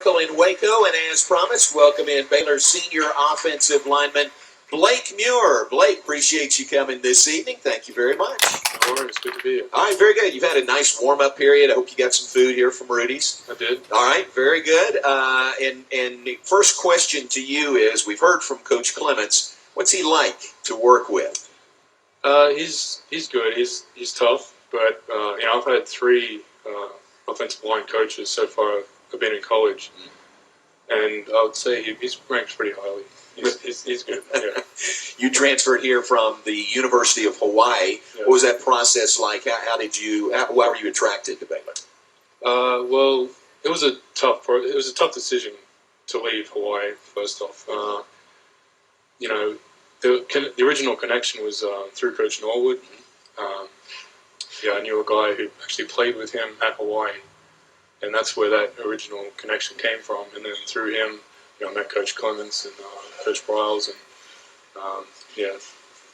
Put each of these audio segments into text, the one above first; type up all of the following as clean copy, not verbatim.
In Waco, and as promised, welcome in Baylor's senior offensive lineman, Blake Muir. Blake, appreciate you coming this evening. Thank you very much. No worries. Good to be here. All right, very good. You've had a nice warm-up period. I hope you got some food here from Rudy's. I did. All right, very good. And the first question to you is, we've heard from Coach Clements. What's he like to work with? He's good. He's tough, but I've had three offensive line coaches so far. I've been in college, and I would say he's ranked pretty highly. He's good. Yeah. You transferred here from the University of Hawaii. Yeah. What was that process like? Why were you attracted to Baylor? Well, it was a tough decision to leave Hawaii. First off, the original connection was through Coach Norwood. I knew a guy who actually played with him at Hawaii. And that's where that original connection came from. And then through him, I met Coach Clements and Coach Briles, and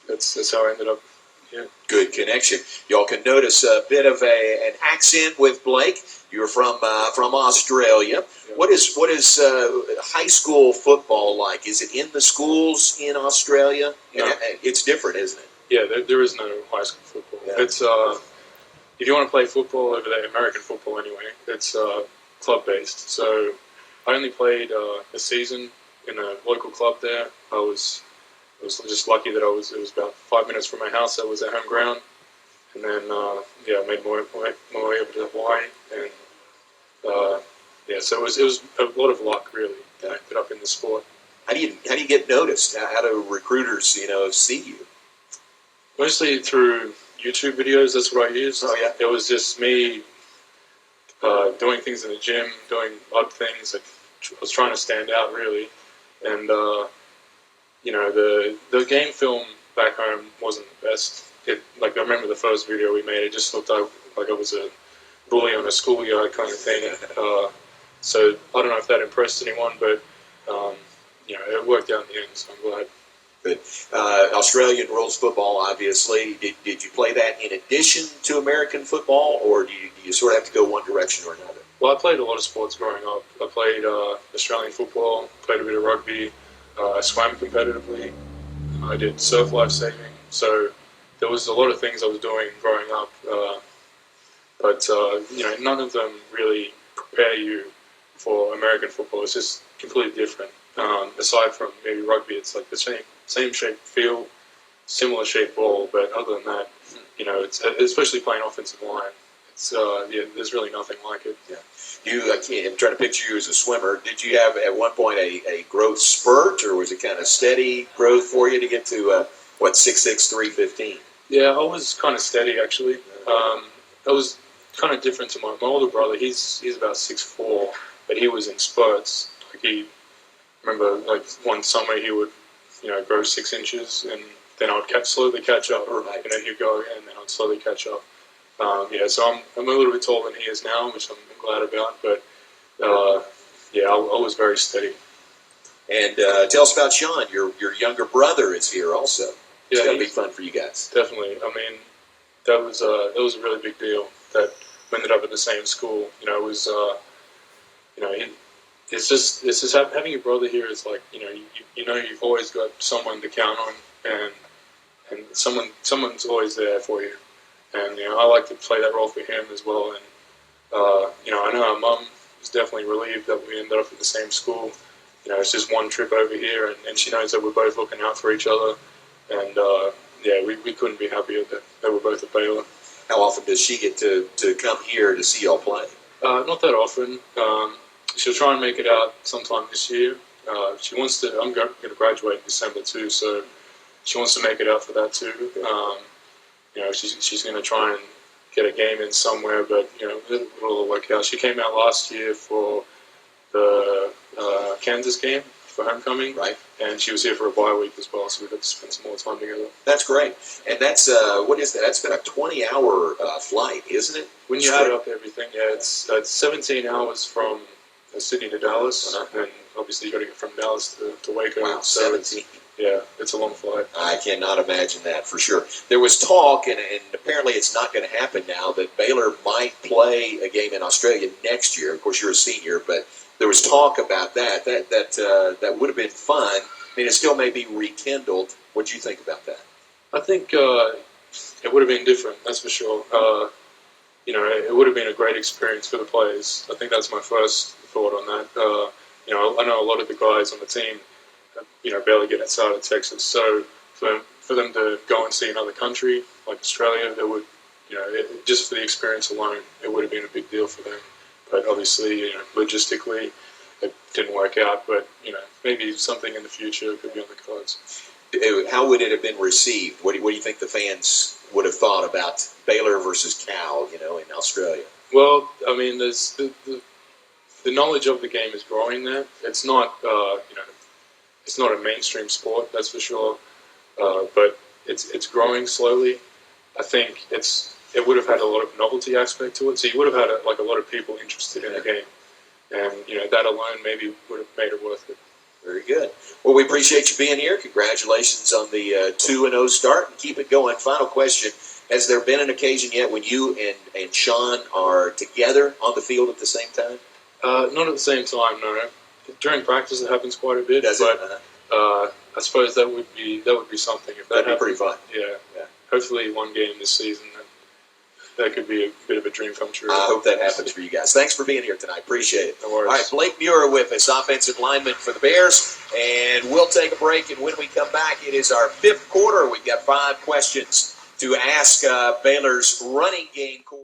that's how I ended up here. Good connection. Y'all can notice a bit of an accent with Blake. You're from Australia. Yeah. What is high school football like? Is it in the schools in Australia? No. It's different, isn't it? Yeah, there is no high school football. Yeah. It's if you want to play football over there, American football anyway, it's club-based. So I only played a season in a local club there. I was just lucky that it was about 5 minutes from my house. I was at home ground. And then, I made my way over to Hawaii. And, so it was a lot of luck, really, that I ended up in the sport. How do you get noticed? How do recruiters, see you? Mostly through YouTube videos. That's what I used. Oh, yeah. It was just me doing things in the gym, doing odd things. I was trying to stand out, really. And, the game film back home wasn't the best. I remember the first video we made, it just looked like I was a bully on a schoolyard kind of thing. So I don't know if that impressed anyone, but, it worked out in the end, so I'm glad. But Australian rules football, obviously. Did you play that in addition to American football, or do you sort of have to go one direction or another? Well, I played a lot of sports growing up. I played Australian football, played a bit of rugby, I swam competitively, I did surf life saving. So there was a lot of things I was doing growing up, but none of them really prepare you for American football. It's just completely different. Aside from maybe rugby, it's like the same shape field, similar shaped ball, but other than that, it's especially playing offensive line. It's there's really nothing like it. Yeah, I'm trying to picture you as a swimmer. Did you have at one point a growth spurt, or was it kind of steady growth for you to get to 6'6", 315? Yeah, I was kind of steady actually. I was kind of different to my older brother. He's about 6'4", but he was in spurts. Remember, one summer he would, grow 6 inches, and then I would slowly catch up. Right. And then he'd go again, and then I'd slowly catch up. So I'm a little bit taller than he is now, which I'm glad about. But I was very steady. And tell us about Sean. Your younger brother is here also. It's got to be fun for you guys. Definitely. I mean, that was a really big deal that we ended up at the same school. It's just having your brother here is like, you've always got someone to count on, and someone's always there for you. And, I like to play that role for him as well. And, I know our mum was definitely relieved that we ended up at the same school. It's just one trip over here, and she knows that we're both looking out for each other. And, we couldn't be happier that we're both at Baylor. How often does she get to come here to see y'all play? Not that often. She'll try and make it out sometime this year. She wants to. I'm going to graduate in December too, so she wants to make it out for that too. She's going to try and get a game in somewhere, but it'll work out. She came out last year for the Kansas game for homecoming, right? And she was here for a bye week as well, so we got to spend some more time together. That's great. And that's what is that? That's been a 20-hour flight, isn't it? When you add up everything, it's 17 hours from Sydney to Dallas, and obviously you got to get from Dallas to Waco. Wow, 17. yeah, it's a long flight. I cannot imagine that for sure. There was talk, and apparently it's not going to happen now, that Baylor might play a game in Australia next year. Of course, you're a senior, but there was talk about that. That would have been fun. I mean, it still may be rekindled. What do you think about that? I think it would have been different, that's for sure. It would have been a great experience for the players. I think that's my first thought on that. I know a lot of the guys on the team, barely get outside of Texas. So for them to go and see another country like Australia, it would, just for the experience alone, it would have been a big deal for them. But obviously, logistically, it didn't work out. But maybe something in the future could be on the cards. How would it have been received? What do you think the fans would have thought about Baylor versus Cal, in Australia? Well, I mean, there's the knowledge of the game is growing there. It's not, it's not a mainstream sport, that's for sure. But it's growing slowly. I think it would have had a lot of novelty aspect to it. So you would have had a lot of people interested in the game, and that alone maybe would have made it worth it. Very good. Well, we appreciate you being here. Congratulations on the 2-0 start, and keep it going. Final question: has there been an occasion yet when you and Sean are together on the field at the same time? Not at the same time, no. During practice, it happens quite a bit. Does but, it? I suppose that would be something if that That'd be happened. pretty fun. Yeah. Hopefully, one game this season. That could be a bit of a dream come true. I hope that happens for you guys. Thanks for being here tonight. Appreciate it. No worries. All right, Blake Muir with us, offensive lineman for the Bears. And we'll take a break, and when we come back, it is our fifth quarter. We've got 5 questions to ask Baylor's running game coordinator.